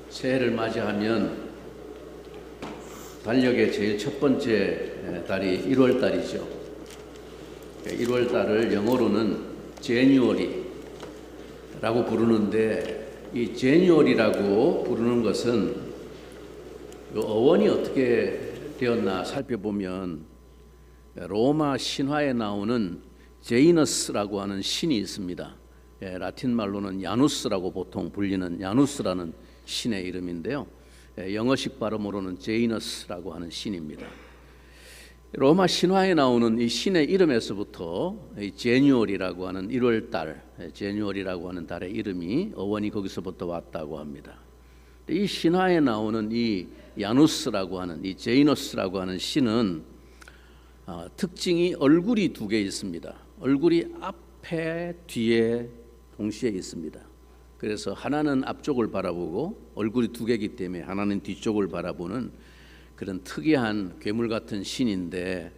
새해를 맞이하면 달력의 제일 첫 번째 달이 1월 달이죠. 1월 달을 영어로는 제뉴어리라고 부르는데, 이 제뉴어리라고 부르는 것은 어원이 어떻게 되었나 살펴보면, 로마 신화에 나오는 제이너스라고 하는 신이 있습니다. 라틴 말로는 야누스라고 보통 불리는 야누스라는 신의 이름인데요. 영어식 발음으로는 제이너스라고 하는 신입니다. 로마 신화에 나오는 이 신의 이름에서부터 이 제뉴얼이라고 하는 1월달, 제뉴얼이라고 하는 달의 이름이 어원이 거기서부터 왔다고 합니다. 이 신화에 나오는 이 야누스라고 하는, 이 제이너스라고 하는 신은 특징이 얼굴이 두 개 있습니다. 얼굴이 앞에 뒤에 동시에 있습니다. 그래서 하나는 앞쪽을 바라보고 얼굴이 두 개이기 때문에 하나는 뒤쪽을 바라보는 그런 특이한 괴물 같은 신인데,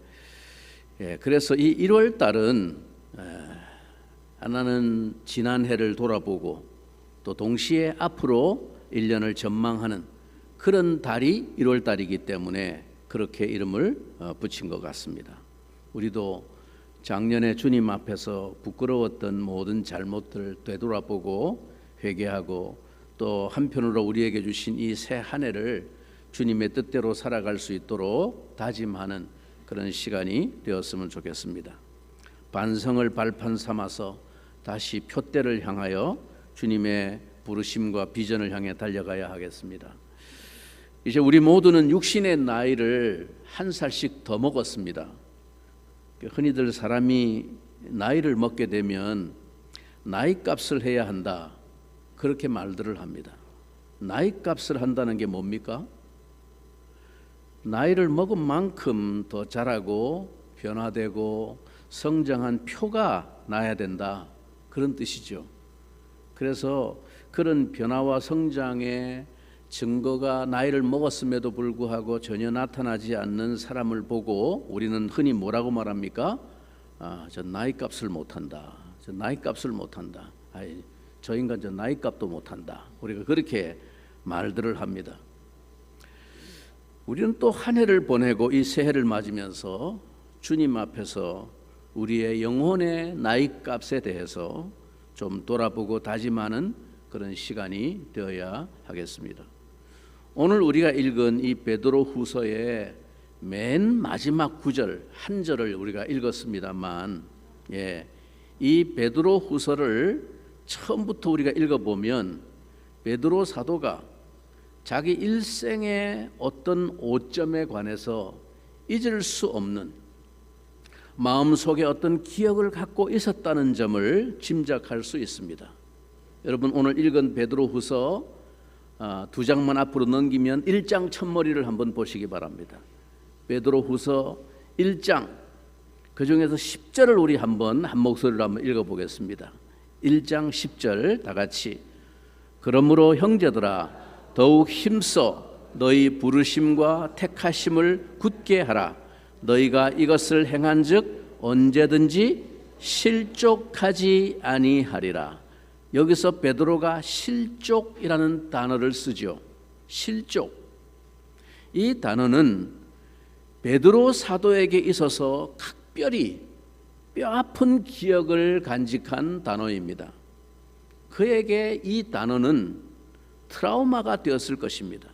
그래서 이 1월 달은 하나는 지난 해를 돌아보고 또 동시에 앞으로 1년을 전망하는 그런 달이 1월 달이기 때문에 그렇게 이름을 붙인 것 같습니다. 우리도 작년에 주님 앞에서 부끄러웠던 모든 잘못들을 되돌아보고 회개하고, 또 한편으로 우리에게 주신 이 새 한 해를 주님의 뜻대로 살아갈 수 있도록 다짐하는 그런 시간이 되었으면 좋겠습니다. 반성을 발판 삼아서 다시 표대를 향하여 주님의 부르심과 비전을 향해 달려가야 하겠습니다. 이제 우리 모두는 육신의 나이를 한 살씩 더 먹었습니다. 흔히들 사람이 나이를 먹게 되면 나이값을 해야 한다, 그렇게 말들을 합니다. 나이값을 한다는 게 뭡니까? 나이를 먹은 만큼 더 자라고 변화되고 성장한 표가 나야 된다, 그런 뜻이죠. 그래서 그런 변화와 성장의 증거가 나이를 먹었음에도 불구하고 전혀 나타나지 않는 사람을 보고 우리는 흔히 뭐라고 말합니까? 저 나이값을 못한다. 저 나이값을 못한다. 저 인간 저 나이값도 못한다. 우리가 그렇게 말들을 합니다. 우리는 또 한 해를 보내고 이 새해를 맞으면서 주님 앞에서 우리의 영혼의 나이값에 대해서 좀 돌아보고 다짐하는 그런 시간이 되어야 하겠습니다. 오늘 우리가 읽은 이 베드로 후서의 맨 마지막 구절 한 절을 우리가 읽었습니다만, 이 베드로 후서를 처음부터 우리가 읽어보면 베드로 사도가 자기 일생의 어떤 오점에 관해서 잊을 수 없는 마음속에 어떤 기억을 갖고 있었다는 점을 짐작할 수 있습니다. 여러분, 오늘 읽은 베드로 후서 두 장만 앞으로 넘기면 1장 첫머리를 한번 보시기 바랍니다. 베드로 후서 1장, 그 중에서 10절을 우리 한번 한 목소리로 한번 읽어보겠습니다. 1장 10절 다 같이. 그러므로 형제들아, 더욱 힘써 너희 부르심과 택하심을 굳게 하라. 너희가 이것을 행한즉 언제든지 실족하지 아니하리라. 여기서 베드로가 실족이라는 단어를 쓰죠. 실족. 이 단어는 베드로 사도에게 있어서 각별히 뼈아픈 기억을 간직한 단어입니다. 그에게 이 단어는 트라우마가 되었을 것입니다.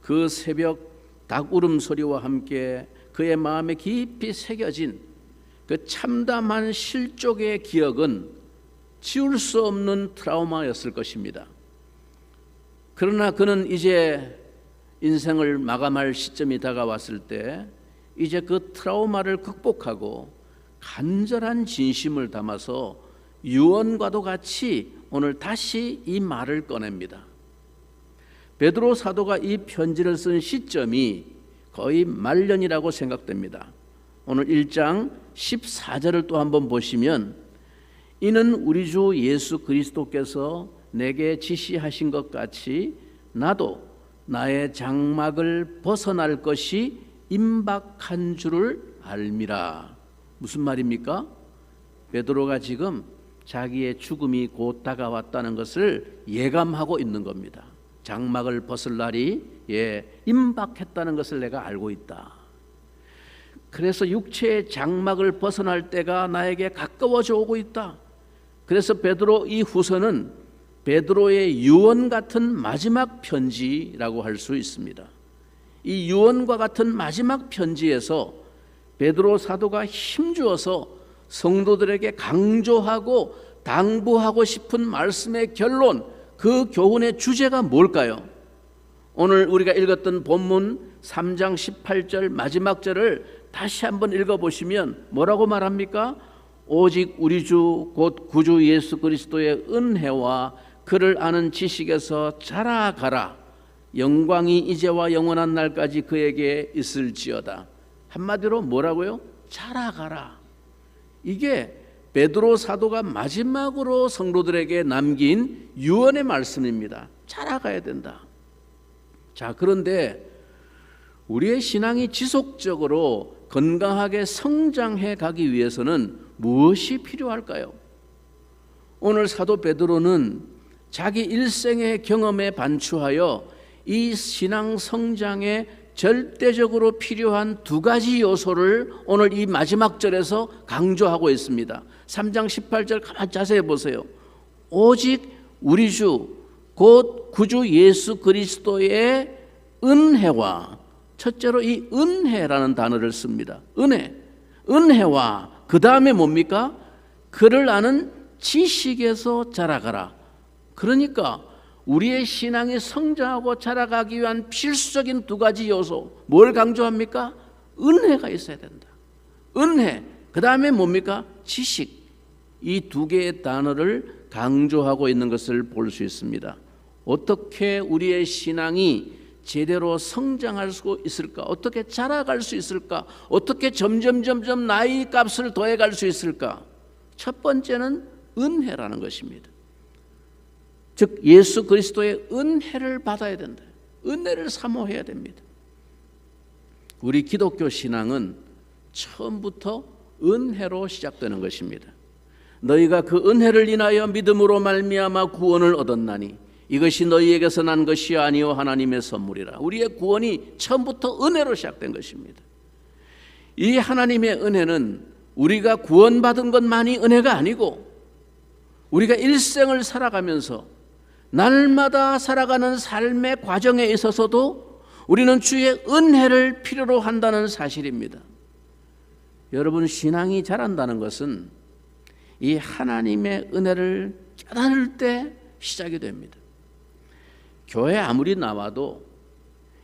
그 새벽 닭 울음소리와 함께 그의 마음에 깊이 새겨진 그 참담한 실족의 기억은 지울 수 없는 트라우마였을 것입니다. 그러나 그는 이제 인생을 마감할 시점이 다가왔을 때 이제 그 트라우마를 극복하고 간절한 진심을 담아서 유언과도 같이 오늘 다시 이 말을 꺼냅니다. 베드로 사도가 이 편지를 쓴 시점이 거의 말년이라고 생각됩니다. 오늘 1장 14절을 또 한번 보시면, 이는 우리 주 예수 그리스도께서 내게 지시하신 것 같이 나도 나의 장막을 벗어날 것이 임박한 줄을 알미라. 무슨 말입니까? 베드로가 지금 자기의 죽음이 곧 다가왔다는 것을 예감하고 있는 겁니다. 장막을 벗을 날이 임박했다는 것을 내가 알고 있다. 그래서 육체의 장막을 벗어날 때가 나에게 가까워져 오고 있다. 그래서 베드로 이 후서는 베드로의 유언 같은 마지막 편지라고 할 수 있습니다. 이 유언과 같은 마지막 편지에서 베드로 사도가 힘주어서 성도들에게 강조하고 당부하고 싶은 말씀의 결론, 그 교훈의 주제가 뭘까요? 오늘 우리가 읽었던 본문 3장 18절 마지막 절을 다시 한번 읽어보시면 뭐라고 말합니까? 오직 우리 주 곧 구주 예수 그리스도의 은혜와 그를 아는 지식에서 자라가라. 영광이 이제와 영원한 날까지 그에게 있을지어다. 한마디로 뭐라고요? 자라가라. 이게 베드로 사도가 마지막으로 성도들에게 남긴 유언의 말씀입니다. 자라가야 된다. 자, 그런데 우리의 신앙이 지속적으로 건강하게 성장해 가기 위해서는 무엇이 필요할까요? 오늘 사도 베드로는 자기 일생의 경험에 반추하여 이 신앙 성장에 절대적으로 필요한 두 가지 요소를 오늘 이 마지막 절에서 강조하고 있습니다. 3장 18절 가만히 자세히 보세요. 오직 우리 주 곧 구주 예수 그리스도의 은혜와, 첫째로 이 은혜라는 단어를 씁니다. 은혜와 그 다음에 뭡니까? 그를 아는 지식에서 자라가라. 그러니까 우리의 신앙이 성장하고 자라가기 위한 필수적인 두 가지 요소, 뭘 강조합니까? 은혜가 있어야 된다. 은혜, 그 다음에 뭡니까? 지식. 이 두 개의 단어를 강조하고 있는 것을 볼 수 있습니다. 어떻게 우리의 신앙이 제대로 성장할 수 있을까? 어떻게 자라갈 수 있을까? 어떻게 점점 나이 값을 더해갈 수 있을까? 첫 번째는 은혜라는 것입니다. 즉 예수 그리스도의 은혜를 받아야 된다. 은혜를 사모해야 됩니다. 우리 기독교 신앙은 처음부터 은혜로 시작되는 것입니다. 너희가 그 은혜를 인하여 믿음으로 말미암아 구원을 얻었나니 이것이 너희에게서 난 것이 아니요 하나님의 선물이라. 우리의 구원이 처음부터 은혜로 시작된 것입니다. 이 하나님의 은혜는 우리가 구원받은 것만이 은혜가 아니고 우리가 일생을 살아가면서 날마다 살아가는 삶의 과정에 있어서도 우리는 주의 은혜를 필요로 한다는 사실입니다. 여러분, 신앙이 자란다는 것은 이 하나님의 은혜를 깨달을 때 시작이 됩니다. 교회 아무리 나와도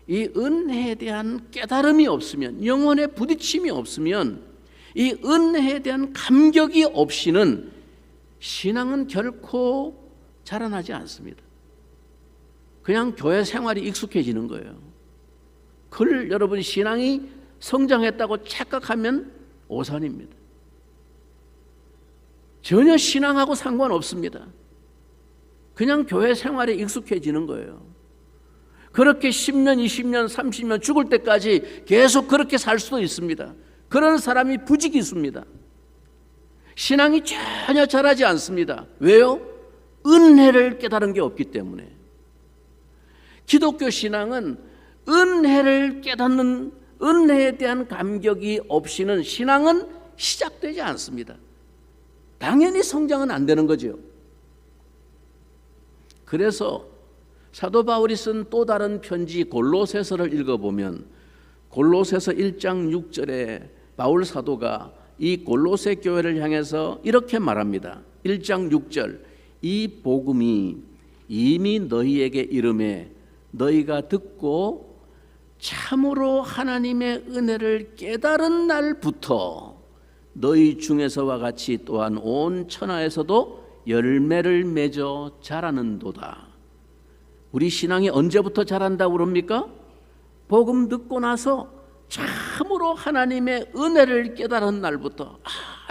이 은혜에 대한 깨달음이 없으면, 영혼의 부딪힘이 없으면, 이 은혜에 대한 감격이 없이는 신앙은 결코 자라나지 않습니다. 그냥 교회 생활이 익숙해지는 거예요. 그걸 여러분 신앙이 성장했다고 착각하면 오산입니다. 전혀 신앙하고 상관없습니다. 그냥 교회 생활에 익숙해지는 거예요. 그렇게 10년, 20년, 30년 죽을 때까지 계속 그렇게 살 수도 있습니다. 그런 사람이 부지기수입니다. 신앙이 전혀 자라지 않습니다. 왜요? 은혜를 깨달은 게 없기 때문에. 기독교 신앙은 은혜를 깨닫는, 은혜에 대한 감격이 없이는 신앙은 시작되지 않습니다. 당연히 성장은 안 되는 거죠. 그래서 사도 바울이 쓴 또 다른 편지 골로새서를 읽어보면 골로새서 1장 6절에 바울 사도가 이 골로새 교회를 향해서 이렇게 말합니다. 1장 6절, 이 복음이 이미 너희에게 이름에 너희가 듣고 참으로 하나님의 은혜를 깨달은 날부터 너희 중에서와 같이 또한 온 천하에서도 열매를 맺어 자라는도다. 우리 신앙이 언제부터 자란다고 그럽니까? 복음 듣고 나서 참으로 하나님의 은혜를 깨달은 날부터,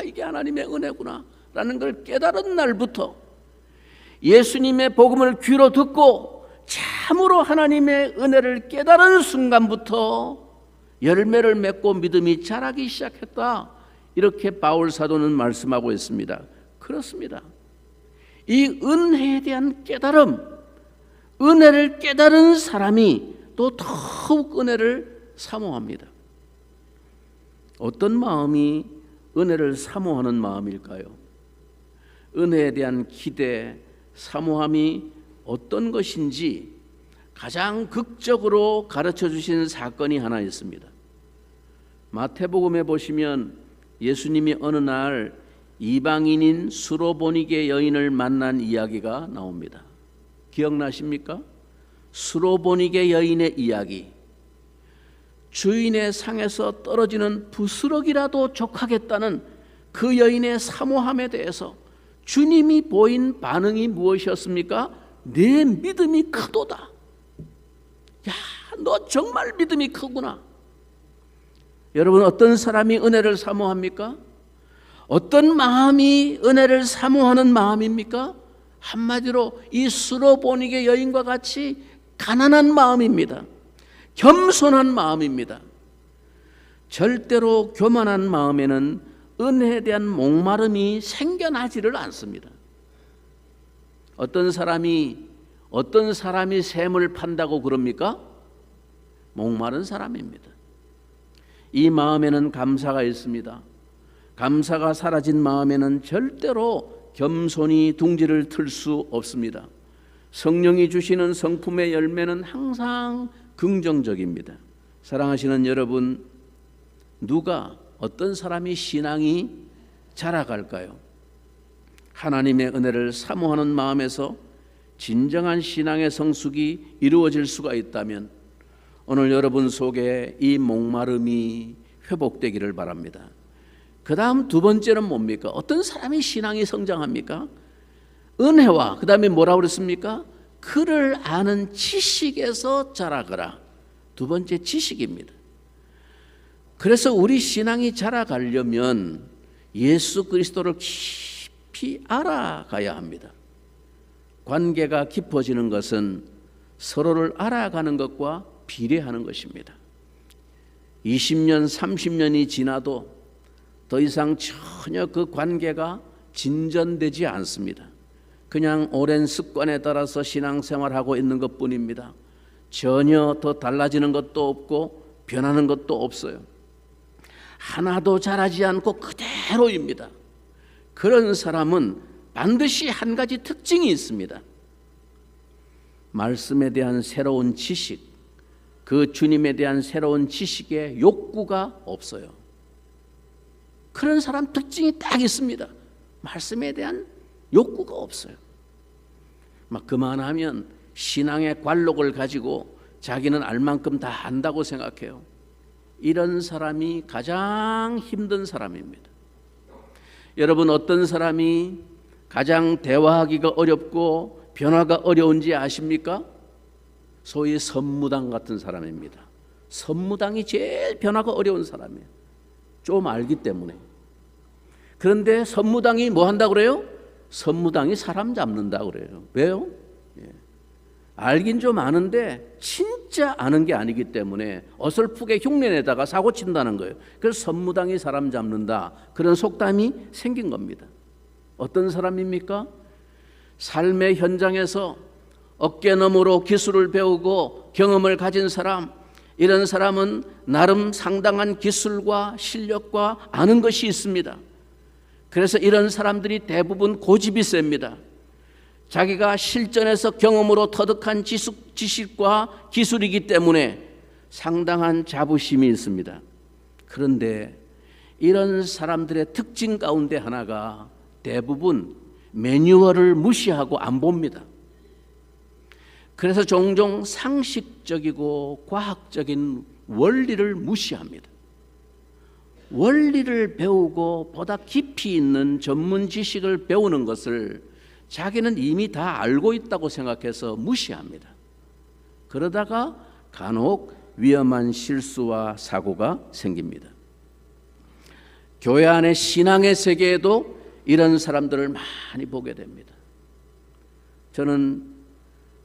이게 하나님의 은혜구나 라는 걸 깨달은 날부터, 예수님의 복음을 귀로 듣고 참으로 하나님의 은혜를 깨달은 순간부터 열매를 맺고 믿음이 자라기 시작했다. 이렇게 바울 사도는 말씀하고 있습니다. 그렇습니다. 이 은혜에 대한 깨달음, 은혜를 깨달은 사람이 또 더욱 은혜를 사모합니다. 어떤 마음이 은혜를 사모하는 마음일까요? 은혜에 대한 기대, 사모함이 어떤 것인지 가장 극적으로 가르쳐 주신 사건이 하나 있습니다. 마태복음에 보시면 예수님이 어느 날 이방인인 수로보니게 여인을 만난 이야기가 나옵니다. 기억나십니까? 수로보니게 여인의 이야기. 주인의 상에서 떨어지는 부스러기라도 족하겠다는 그 여인의 사모함에 대해서 주님이 보인 반응이 무엇이었습니까? 내 믿음이 크도다. 야, 너 정말 믿음이 크구나. 여러분, 어떤 사람이 은혜를 사모합니까? 어떤 마음이 은혜를 사모하는 마음입니까? 한마디로 이 수로보니게 여인과 같이 가난한 마음입니다. 겸손한 마음입니다. 절대로 교만한 마음에는 은혜에 대한 목마름이 생겨나지를 않습니다. 어떤 사람이 샘을 판다고 그럽니까? 목마른 사람입니다. 이 마음에는 감사가 있습니다. 감사가 사라진 마음에는 절대로 겸손히 둥지를 틀 수 없습니다. 성령이 주시는 성품의 열매는 항상 긍정적입니다. 사랑하시는 여러분, 어떤 사람이 신앙이 자라갈까요? 하나님의 은혜를 사모하는 마음에서 진정한 신앙의 성숙이 이루어질 수가 있다면 오늘 여러분 속에 이 목마름이 회복되기를 바랍니다. 그 다음 두 번째는 뭡니까? 어떤 사람이 신앙이 성장합니까? 은혜와 그 다음에 뭐라고 그랬습니까? 그를 아는 지식에서 자라거라. 두 번째, 지식입니다. 그래서 우리 신앙이 자라가려면 예수 그리스도를 깊이 알아가야 합니다. 관계가 깊어지는 것은 서로를 알아가는 것과 비례하는 것입니다. 20년, 30년이 지나도 더 이상 전혀 그 관계가 진전되지 않습니다. 그냥 오랜 습관에 따라서 신앙생활하고 있는 것뿐입니다. 전혀 더 달라지는 것도 없고 변하는 것도 없어요. 하나도 자라지 않고 그대로입니다. 그런 사람은 반드시 한 가지 특징이 있습니다. 말씀에 대한 새로운 지식, 그 주님에 대한 새로운 지식에 욕구가 없어요. 그런 사람 특징이 딱 있습니다. 말씀에 대한 욕구가 없어요. 막 그만하면 신앙의 관록을 가지고 자기는 알 만큼 다 안다고 생각해요. 이런 사람이 가장 힘든 사람입니다. 여러분, 어떤 사람이 가장 대화하기가 어렵고 변화가 어려운지 아십니까? 소위 선무당 같은 사람입니다. 선무당이 제일 변화가 어려운 사람이에요. 좀 알기 때문에. 그런데 선무당이 뭐 한다고 그래요? 선무당이 사람 잡는다고 그래요. 왜요? 알긴 좀 아는데 진짜 아는 게 아니기 때문에 어설프게 흉내내다가 사고 친다는 거예요. 그래서 선무당이 사람 잡는다, 그런 속담이 생긴 겁니다. 어떤 사람입니까? 삶의 현장에서 어깨너머로 기술을 배우고 경험을 가진 사람, 이런 사람은 나름 상당한 기술과 실력과 아는 것이 있습니다. 그래서 이런 사람들이 대부분 고집이 셉니다. 자기가 실전에서 경험으로 터득한 지식과 기술이기 때문에 상당한 자부심이 있습니다. 그런데 이런 사람들의 특징 가운데 하나가 대부분 매뉴얼을 무시하고 안 봅니다. 그래서 종종 상식적이고 과학적인 원리를 무시합니다. 원리를 배우고 보다 깊이 있는 전문 지식을 배우는 것을 자기는 이미 다 알고 있다고 생각해서 무시합니다. 그러다가 간혹 위험한 실수와 사고가 생깁니다. 교회 안의 신앙의 세계에도 이런 사람들을 많이 보게 됩니다. 저는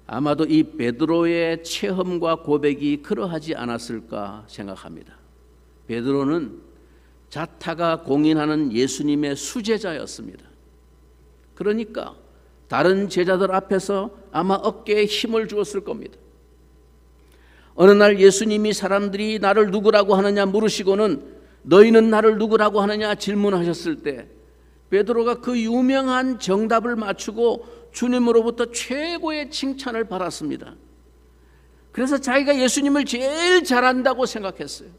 아마도 이 베드로의 체험과 고백이 그러하지 않았을까 생각합니다. 베드로는 자타가 공인하는 예수님의 수제자였습니다. 그러니까 다른 제자들 앞에서 아마 어깨에 힘을 주었을 겁니다. 어느 날 예수님이 사람들이 나를 누구라고 하느냐 물으시고는 너희는 나를 누구라고 하느냐 질문하셨을 때 베드로가 그 유명한 정답을 맞추고 주님으로부터 최고의 칭찬을 받았습니다. 그래서 자기가 예수님을 제일 잘한다고 생각했어요.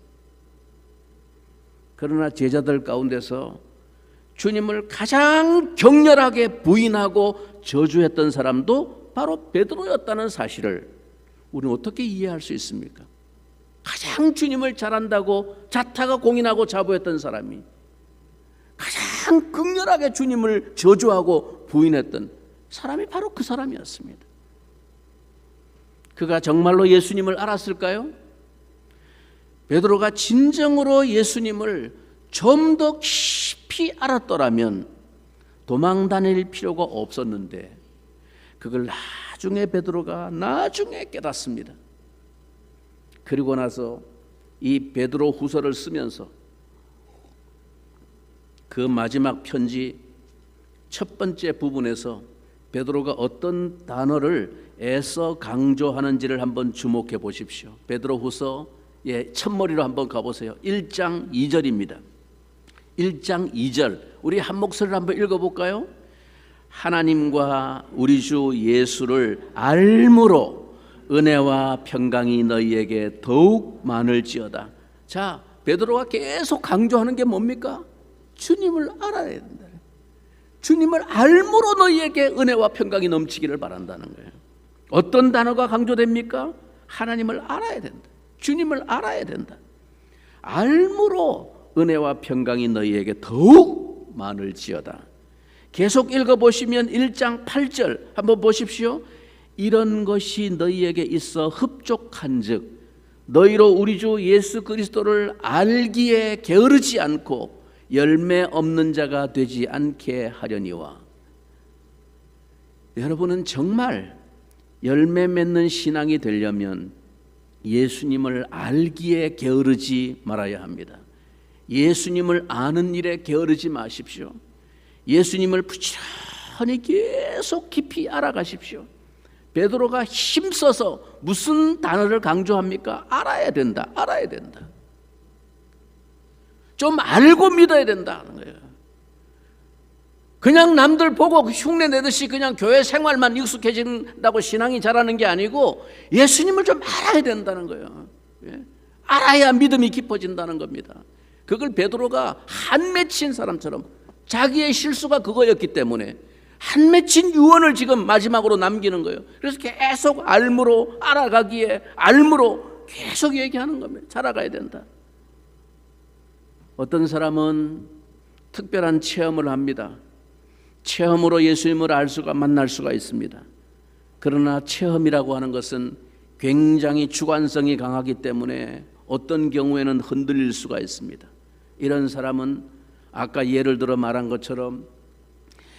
그러나 제자들 가운데서 주님을 가장 격렬하게 부인하고 저주했던 사람도 바로 베드로였다는 사실을 우리는 어떻게 이해할 수 있습니까? 가장 주님을 잘한다고 자타가 공인하고 자부했던 사람이 가장 극렬하게 주님을 저주하고 부인했던 사람이 바로 그 사람이었습니다. 그가 정말로 예수님을 알았을까요? 베드로가 진정으로 예수님을 좀 더 깊이 알았더라면 도망 다닐 필요가 없었는데 그걸 나중에 베드로가 깨닫습니다. 그리고 나서 이 베드로 후서를 쓰면서 그 마지막 편지 첫 번째 부분에서 베드로가 어떤 단어를 애써 강조하는지를 한번 주목해 보십시오. 베드로 후서의 첫머리로 한번 가보세요. 1장 2절입니다. 1장 2절 우리 한 목소리를 한번 읽어볼까요? 하나님과 우리 주 예수를 알므로 은혜와 평강이 너희에게 더욱 많을지어다. 자, 베드로가 계속 강조하는 게 뭡니까? 주님을 알아야 된다. 주님을 알므로 너희에게 은혜와 평강이 넘치기를 바란다는 거예요. 어떤 단어가 강조됩니까? 하나님을 알아야 된다. 주님을 알아야 된다. 알므로 은혜와 평강이 너희에게 더욱 많을지어다. 계속 읽어보시면 1장 8절 한번 보십시오. 이런 것이 너희에게 있어 흡족한 즉 너희로 우리 주 예수 그리스도를 알기에 게으르지 않고 열매 없는 자가 되지 않게 하려니와. 여러분은 정말 열매 맺는 신앙이 되려면 예수님을 알기에 게으르지 말아야 합니다. 예수님을 아는 일에 게으르지 마십시오. 예수님을 부지런히 계속 깊이 알아가십시오. 베드로가 힘써서 무슨 단어를 강조합니까? 알아야 된다. 알아야 된다. 좀 알고 믿어야 된다는 거예요. 그냥 남들 보고 흉내 내듯이 그냥 교회 생활만 익숙해진다고 신앙이 자라는 게 아니고 예수님을 좀 알아야 된다는 거예요. 알아야 믿음이 깊어진다는 겁니다. 그걸 베드로가 한 맺힌 사람처럼 자기의 실수가 그거였기 때문에 한 맺힌 유언을 지금 마지막으로 남기는 거예요. 그래서 계속 알므로 알아가기에 알므로 계속 얘기하는 겁니다. 자라가야 된다. 어떤 사람은 특별한 체험을 합니다. 체험으로 예수님을 만날 수가 있습니다. 그러나 체험이라고 하는 것은 굉장히 주관성이 강하기 때문에 어떤 경우에는 흔들릴 수가 있습니다. 이런 사람은 아까 예를 들어 말한 것처럼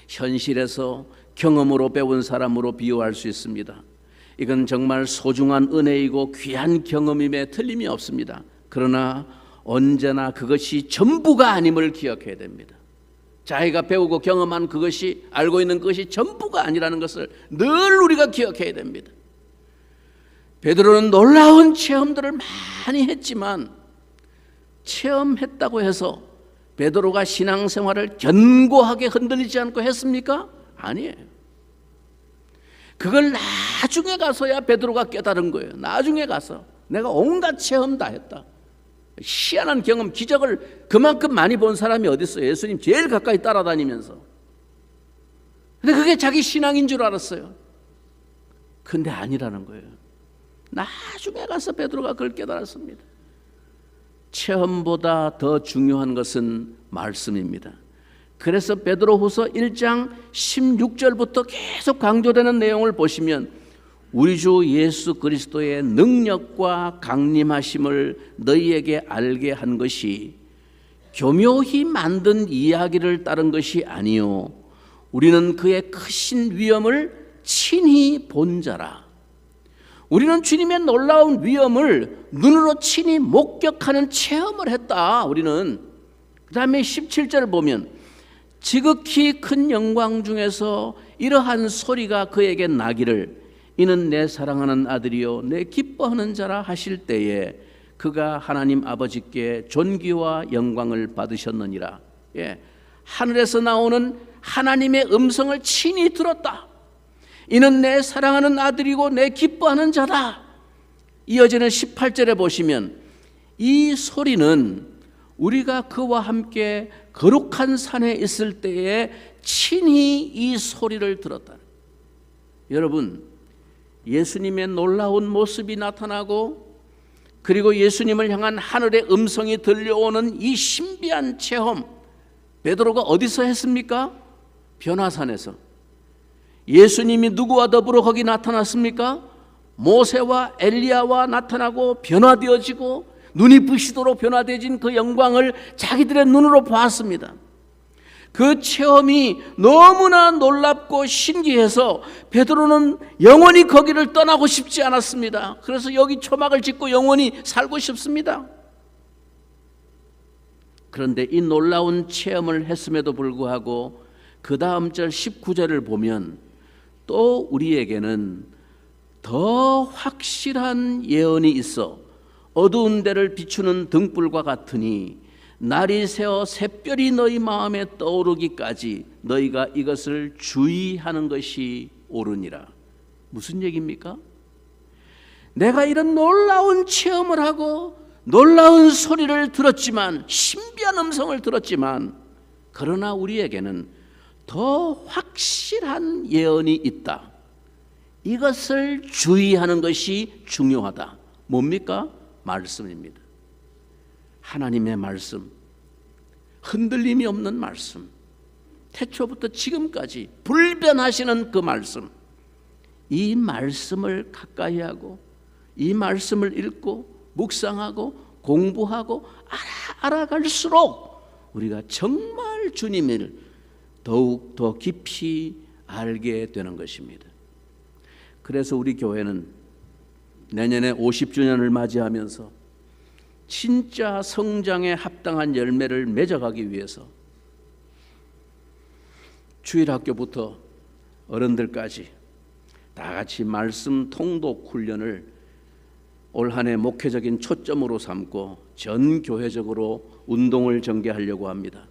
현실에서 경험으로 배운 사람으로 비유할 수 있습니다. 이건 정말 소중한 은혜이고 귀한 경험임에 틀림이 없습니다. 그러나 언제나 그것이 전부가 아님을 기억해야 됩니다. 자기가 배우고 경험한 그것이 알고 있는 것이 전부가 아니라는 것을 늘 우리가 기억해야 됩니다. 베드로는 놀라운 체험들을 많이 했지만 체험했다고 해서 베드로가 신앙생활을 견고하게 흔들리지 않고 했습니까? 아니에요. 그걸 나중에 가서야 베드로가 깨달은 거예요. 나중에 가서 내가 온갖 체험 다 했다. 희한한 경험, 기적을 그만큼 많이 본 사람이 어디 있어요? 예수님 제일 가까이 따라다니면서. 근데 그게 자기 신앙인 줄 알았어요. 근데 아니라는 거예요. 나중에 가서 베드로가 그걸 깨달았습니다. 체험보다 더 중요한 것은 말씀입니다. 그래서 베드로후서 1장 16절부터 계속 강조되는 내용을 보시면 우리 주 예수 그리스도의 능력과 강림하심을 너희에게 알게 한 것이 교묘히 만든 이야기를 따른 것이 아니요 우리는 그의 크신 위엄을 친히 본 자라. 우리는 주님의 놀라운 위엄을 눈으로 친히 목격하는 체험을 했다. 우리는 그 다음에 17절을 보면 지극히 큰 영광 중에서 이러한 소리가 그에게 나기를 이는 내 사랑하는 아들이요 내 기뻐하는 자라 하실 때에 그가 하나님 아버지께 존귀와 영광을 받으셨느니라. 하늘에서 나오는 하나님의 음성을 친히 들었다. 이는 내 사랑하는 아들이고 내 기뻐하는 자다. 이어지는 18절에 보시면 이 소리는 우리가 그와 함께 거룩한 산에 있을 때에 친히 이 소리를 들었다. 여러분, 예수님의 놀라운 모습이 나타나고 그리고 예수님을 향한 하늘의 음성이 들려오는 이 신비한 체험, 베드로가 어디서 했습니까? 변화산에서. 예수님이 누구와 더불어 거기 나타났습니까? 모세와 엘리야와 나타나고 변화되어지고 눈이 부시도록 변화되어진 그 영광을 자기들의 눈으로 보았습니다. 그 체험이 너무나 놀랍고 신기해서 베드로는 영원히 거기를 떠나고 싶지 않았습니다. 그래서 여기 초막을 짓고 영원히 살고 싶습니다. 그런데 이 놀라운 체험을 했음에도 불구하고 그 다음 절 19절을 보면 또 우리에게는 더 확실한 예언이 있어 어두운 데를 비추는 등불과 같으니 날이 새어 샛별이 너희 마음에 떠오르기까지 너희가 이것을 주의하는 것이 옳으니라. 무슨 얘기입니까? 내가 이런 놀라운 체험을 하고 놀라운 소리를 들었지만, 신비한 음성을 들었지만, 그러나 우리에게는 더 확실한 예언이 있다. 이것을 주의하는 것이 중요하다. 뭡니까? 말씀입니다. 하나님의 말씀, 흔들림이 없는 말씀, 태초부터 지금까지 불변하시는 그 말씀, 이 말씀을 가까이 하고 이 말씀을 읽고 묵상하고 공부하고 알아갈수록 우리가 정말 주님을 더욱 더 깊이 알게 되는 것입니다. 그래서 우리 교회는 내년에 50주년을 맞이하면서 진짜 성장에 합당한 열매를 맺어가기 위해서 주일학교부터 어른들까지 다 같이 말씀 통독 훈련을 올 한 해 목회적인 초점으로 삼고 전 교회적으로 운동을 전개하려고 합니다.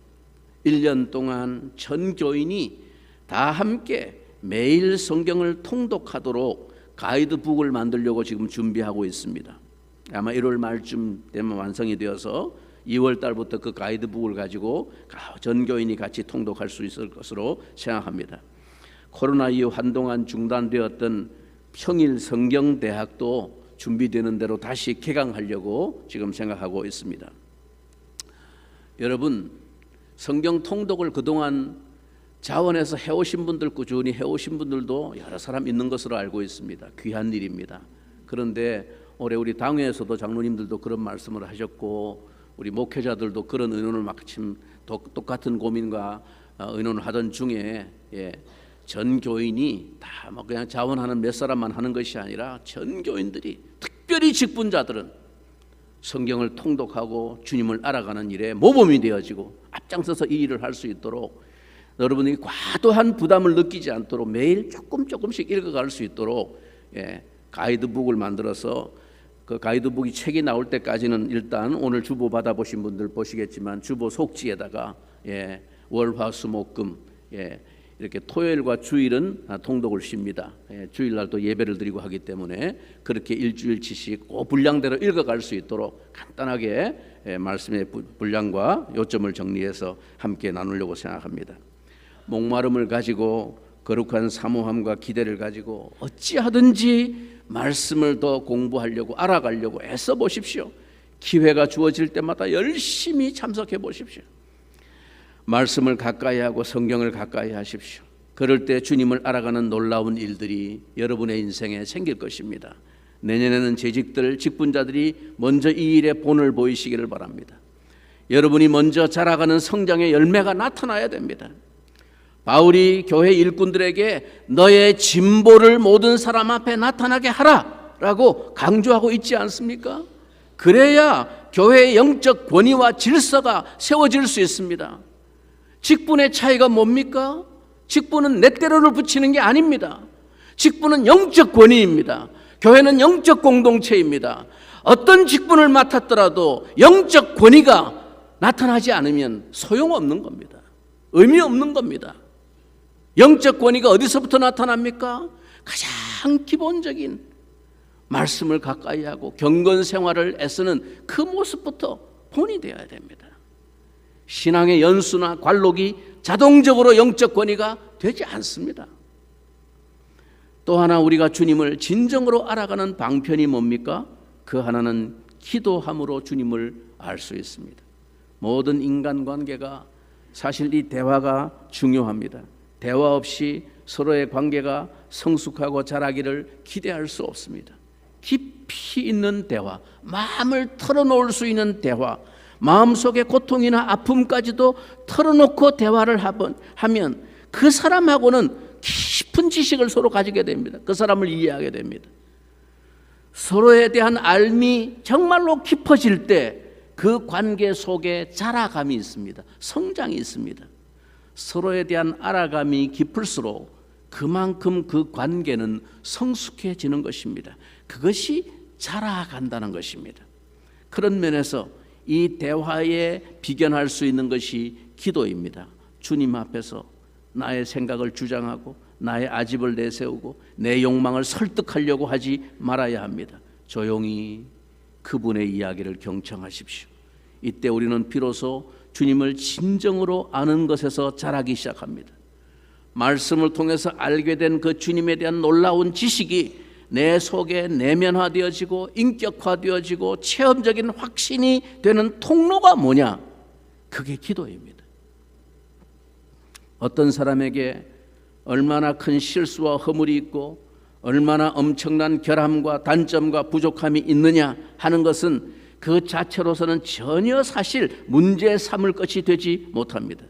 1년 동안 전 교인이 다 함께 매일 성경을 통독하도록 가이드북을 만들려고 지금 준비하고 있습니다. 아마 1월 말쯤 되면 완성이 되어서 2월 달부터 그 가이드북을 가지고 전 교인이 같이 통독할 수 있을 것으로 생각합니다. 코로나 이후 한동안 중단되었던 평일 성경대학도 준비되는 대로 다시 개강하려고 지금 생각하고 있습니다. 여러분, 성경 통독을 그동안 자원에서 해오신 분들, 꾸준히 해오신 분들도 여러 사람 있는 것으로 알고 있습니다. 귀한 일입니다. 그런데 올해 우리 당회에서도 장로님들도 그런 말씀을 하셨고 우리 목회자들도 그런 의논을 마침 똑같은 고민과 의논을 하던 중에 전 교인이 다 뭐 그냥 자원하는 몇 사람만 하는 것이 아니라 전 교인들이, 특별히 직분자들은 성경을 통독하고 주님을 알아가는 일에 모범이 되어지고 앞장서서 이 일을 할 수 있도록, 여러분이 과도한 부담을 느끼지 않도록 매일 조금씩 읽어갈 수 있도록 가이드북을 만들어서, 그 가이드북이 책이 나올 때까지는 일단 오늘 주보 받아보신 분들 보시겠지만 주보 속지에다가 월화수목금 이렇게 토요일과 주일은 통독을 쉽니다. 주일날 또 예배를 드리고 하기 때문에 그렇게 일주일치씩 그 분량대로 읽어갈 수 있도록 간단하게 말씀의 분량과 요점을 정리해서 함께 나누려고 생각합니다. 목마름을 가지고 거룩한 사모함과 기대를 가지고 어찌하든지 말씀을 더 공부하려고 알아가려고 애써 보십시오. 기회가 주어질 때마다 열심히 참석해 보십시오. 말씀을 가까이 하고 성경을 가까이 하십시오. 그럴 때 주님을 알아가는 놀라운 일들이 여러분의 인생에 생길 것입니다. 내년에는 재직들, 직분자들이 먼저 이 일에 본을 보이시기를 바랍니다. 여러분이 먼저 자라가는 성장의 열매가 나타나야 됩니다. 바울이 교회 일꾼들에게 너의 진보를 모든 사람 앞에 나타나게 하라라고 강조하고 있지 않습니까? 그래야 교회의 영적 권위와 질서가 세워질 수 있습니다. 직분의 차이가 뭡니까? 직분은 렛대로를 붙이는 게 아닙니다. 직분은 영적 권위입니다. 교회는 영적 공동체입니다. 어떤 직분을 맡았더라도 영적 권위가 나타나지 않으면 소용없는 겁니다. 의미 없는 겁니다. 영적 권위가 어디서부터 나타납니까? 가장 기본적인 말씀을 가까이 하고 경건 생활을 애쓰는 그 모습부터 본이 되어야 됩니다. 신앙의 연수나 관록이 자동적으로 영적 권위가 되지 않습니다. 또 하나 우리가 주님을 진정으로 알아가는 방편이 뭡니까? 그 하나는 기도함으로 주님을 알 수 있습니다. 모든 인간관계가 사실 이 대화가 중요합니다. 대화 없이 서로의 관계가 성숙하고 자라기를 기대할 수 없습니다. 깊이 있는 대화, 마음을 털어놓을 수 있는 대화, 마음속의 고통이나 아픔까지도 털어놓고 대화를 하면 그 사람하고는 깊은 지식을 서로 가지게 됩니다. 그 사람을 이해하게 됩니다. 서로에 대한 알미 정말로 깊어질 때 그 관계 속에 자라감이 있습니다. 성장이 있습니다. 서로에 대한 알아감이 깊을수록 그만큼 그 관계는 성숙해지는 것입니다. 그것이 자라간다는 것입니다. 그런 면에서 이 대화에 비견할 수 있는 것이 기도입니다. 주님 앞에서 나의 생각을 주장하고 나의 아집을 내세우고 내 욕망을 설득하려고 하지 말아야 합니다. 조용히 그분의 이야기를 경청하십시오. 이때 우리는 비로소 주님을 진정으로 아는 것에서 자라기 시작합니다. 말씀을 통해서 알게 된 그 주님에 대한 놀라운 지식이 내 속에 내면화되어지고 인격화되어지고 체험적인 확신이 되는 통로가 뭐냐? 그게 기도입니다. 어떤 사람에게 얼마나 큰 실수와 허물이 있고 얼마나 엄청난 결함과 단점과 부족함이 있느냐 하는 것은 그 자체로서는 전혀 사실 문제 삼을 것이 되지 못합니다.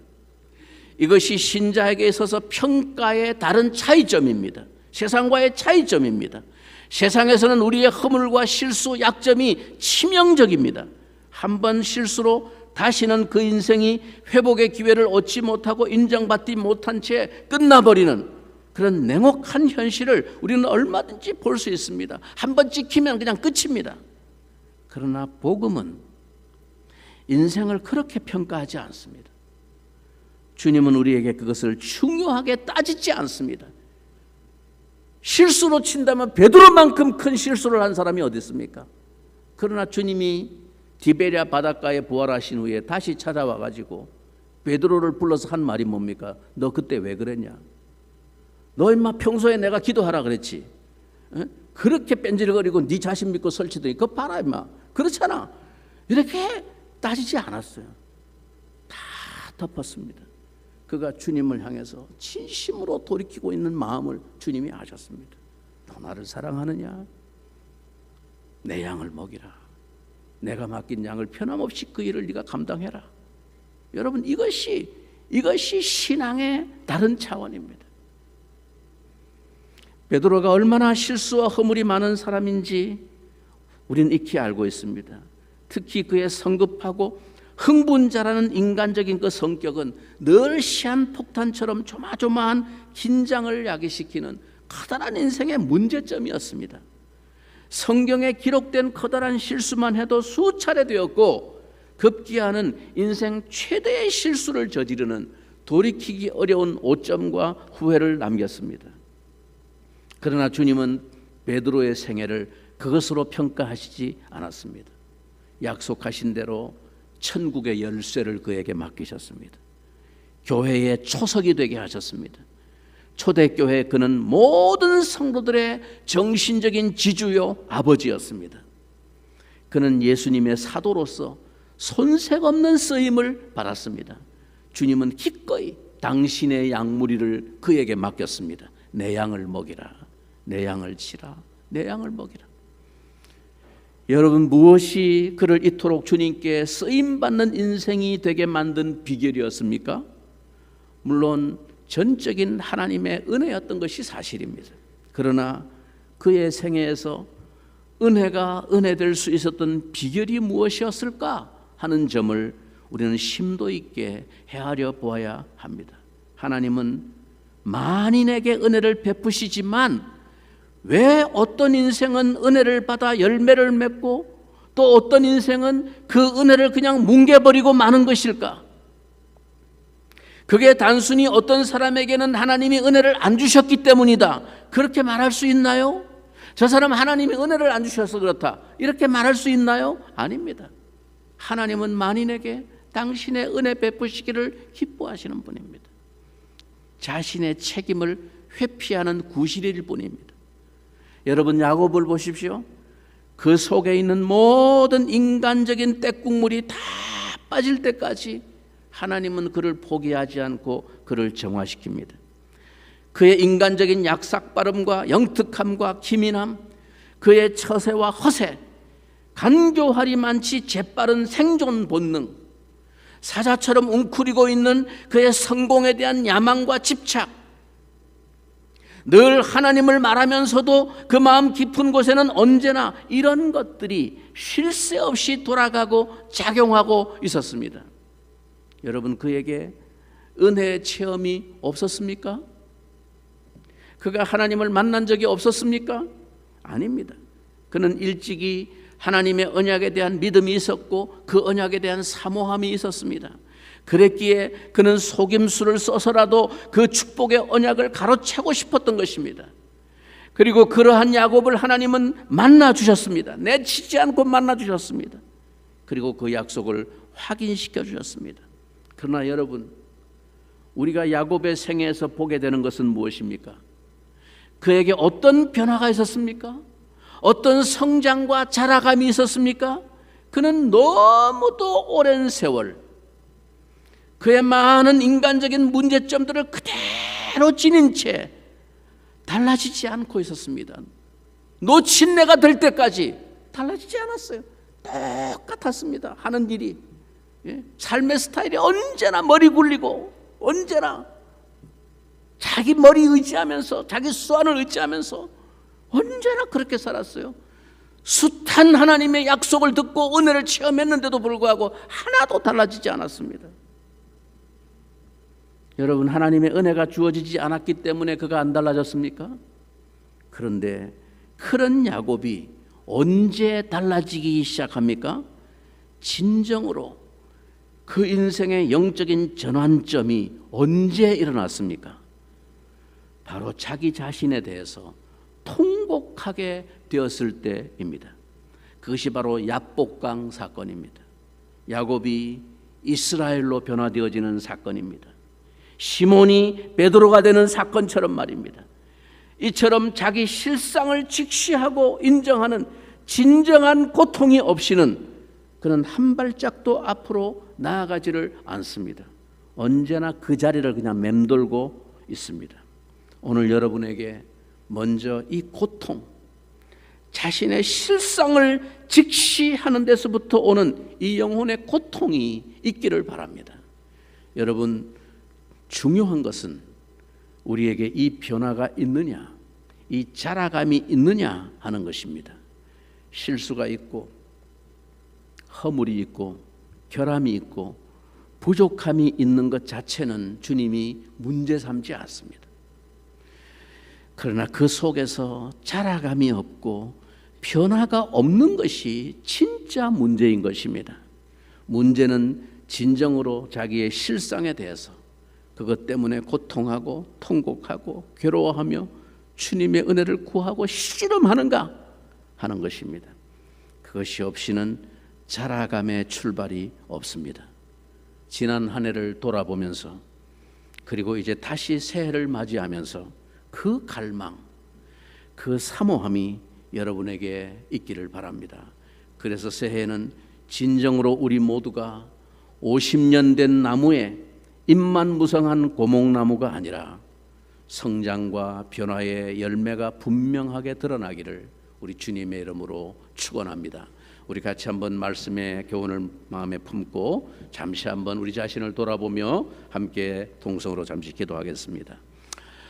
이것이 신자에게 있어서 평가의 다른 차이점입니다. 세상과의 차이점입니다. 세상에서는 우리의 허물과 실수, 약점이 치명적입니다. 한 번 실수로 다시는 그 인생이 회복의 기회를 얻지 못하고 인정받지 못한 채 끝나버리는 그런 냉혹한 현실을 우리는 얼마든지 볼 수 있습니다. 한 번 찍히면 그냥 끝입니다. 그러나 복음은 인생을 그렇게 평가하지 않습니다. 주님은 우리에게 그것을 중요하게 따지지 않습니다. 실수로 친다면 베드로만큼 큰 실수를 한 사람이 어디 있습니까? 그러나 주님이 디베랴 바닷가에 부활하신 후에 다시 찾아와 가지고 베드로를 불러서 한 말이 뭡니까? 너 그때 왜 그랬냐? 너 임마 평소에 내가 기도하라 그랬지. 에? 그렇게 뺀질거리고 네 자신 믿고 설치더니 그거 봐라 임마. 그렇잖아. 이렇게 따지지 않았어요. 다 덮었습니다. 그가 주님을 향해서 진심으로 돌이키고 있는 마음을 주님이 아셨습니다. 너 나를 사랑하느냐? 내 양을 먹이라. 내가 맡긴 양을 편함없이 그 일을 네가 감당해라. 여러분 이것이 신앙의 다른 차원입니다. 베드로가 얼마나 실수와 허물이 많은 사람인지 우리는 익히 알고 있습니다. 특히 그의 성급하고 흥분자라는 인간적인 그 성격은 늘 시한폭탄처럼 조마조마한 긴장을 야기시키는 커다란 인생의 문제점이었습니다. 성경에 기록된 커다란 실수만 해도 수차례 되었고 급기야는 인생 최대의 실수를 저지르는 돌이키기 어려운 오점과 후회를 남겼습니다. 그러나 주님은 베드로의 생애를 그것으로 평가하시지 않았습니다. 약속하신 대로 천국의 열쇠를 그에게 맡기셨습니다. 교회의 초석이 되게 하셨습니다. 초대교회 그는 모든 성도들의 정신적인 지주요 아버지였습니다. 그는 예수님의 사도로서 손색 없는 쓰임을 받았습니다. 주님은 기꺼이 당신의 양무리를 그에게 맡겼습니다. 내 양을 먹이라, 내 양을 치라, 내 양을 먹이라. 여러분 무엇이 그를 이토록 주님께 쓰임받는 인생이 되게 만든 비결이었습니까? 물론 전적인 하나님의 은혜였던 것이 사실입니다. 그러나 그의 생애에서 은혜가 은혜될 수 있었던 비결이 무엇이었을까 하는 점을 우리는 심도 있게 헤아려 보아야 합니다. 하나님은 만인에게 은혜를 베푸시지만 왜 어떤 인생은 은혜를 받아 열매를 맺고 또 어떤 인생은 그 은혜를 그냥 뭉개버리고 마는 것일까? 그게 단순히 어떤 사람에게는 하나님이 은혜를 안 주셨기 때문이다, 그렇게 말할 수 있나요? 저 사람 하나님이 은혜를 안 주셔서 그렇다, 이렇게 말할 수 있나요? 아닙니다. 하나님은 만인에게 당신의 은혜 베푸시기를 기뻐하시는 분입니다. 자신의 책임을 회피하는 구실일 뿐입니다. 여러분, 야곱을 보십시오. 그 속에 있는 모든 인간적인 때국물이 다 빠질 때까지 하나님은 그를 포기하지 않고 그를 정화시킵니다. 그의 인간적인 약삭빠름과 영특함과 기민함, 그의 처세와 허세, 간교하리만치 재빠른 생존 본능, 사자처럼 웅크리고 있는 그의 성공에 대한 야망과 집착, 늘 하나님을 말하면서도 그 마음 깊은 곳에는 언제나 이런 것들이 쉴 새 없이 돌아가고 작용하고 있었습니다. 여러분, 그에게 은혜의 체험이 없었습니까? 그가 하나님을 만난 적이 없었습니까? 아닙니다. 그는 일찍이 하나님의 언약에 대한 믿음이 있었고 그 언약에 대한 사모함이 있었습니다. 그랬기에 그는 속임수를 써서라도 그 축복의 언약을 가로채고 싶었던 것입니다. 그리고 그러한 야곱을 하나님은 만나 주셨습니다. 내치지 않고 만나 주셨습니다. 그리고 그 약속을 확인시켜 주셨습니다. 그러나 여러분, 우리가 야곱의 생애에서 보게 되는 것은 무엇입니까? 그에게 어떤 변화가 있었습니까? 어떤 성장과 자라감이 있었습니까? 그는 너무도 오랜 세월 그의 많은 인간적인 문제점들을 그대로 지닌 채 달라지지 않고 있었습니다. 노친내가 될 때까지 달라지지 않았어요. 똑같았습니다. 하는 일이. 삶의 스타일이 언제나 머리 굴리고, 언제나 자기 머리 의지하면서, 자기 수완을 의지하면서 언제나 그렇게 살았어요. 숱한 하나님의 약속을 듣고 은혜를 체험했는데도 불구하고 하나도 달라지지 않았습니다. 여러분, 하나님의 은혜가 주어지지 않았기 때문에 그가 안 달라졌습니까? 그런데 그런 야곱이 언제 달라지기 시작합니까? 진정으로 그 인생의 영적인 전환점이 언제 일어났습니까? 바로 자기 자신에 대해서 통곡하게 되었을 때입니다. 그것이 바로 야복강 사건입니다. 야곱이 이스라엘로 변화되어지는 사건입니다. 시몬이 베드로가 되는 사건처럼 말입니다. 이처럼 자기 실상을 직시하고 인정하는 진정한 고통이 없이는 그는 한 발짝도 앞으로 나아가지를 않습니다. 언제나 그 자리를 그냥 맴돌고 있습니다. 오늘 여러분에게 먼저 이 고통, 자신의 실상을 직시하는 데서부터 오는 이 영혼의 고통이 있기를 바랍니다. 여러분, 중요한 것은 우리에게 이 변화가 있느냐, 이 자라감이 있느냐 하는 것입니다. 실수가 있고 허물이 있고 결함이 있고 부족함이 있는 것 자체는 주님이 문제 삼지 않습니다. 그러나 그 속에서 자라감이 없고 변화가 없는 것이 진짜 문제인 것입니다. 문제는 진정으로 자기의 실상에 대해서 그것 때문에 고통하고 통곡하고 괴로워하며 주님의 은혜를 구하고 씨름하는가 하는 것입니다. 그것이 없이는 자라감의 출발이 없습니다. 지난 한 해를 돌아보면서 그리고 이제 다시 새해를 맞이하면서 그 갈망, 그 사모함이 여러분에게 있기를 바랍니다. 그래서 새해에는 진정으로 우리 모두가 50년 된 나무에 잎만 무성한 고목나무가 아니라 성장과 변화의 열매가 분명하게 드러나기를 우리 주님의 이름으로 축원합니다. 우리 같이 한번 말씀의 교훈을 마음에 품고 잠시 한번 우리 자신을 돌아보며 함께 동성으로 잠시 기도하겠습니다.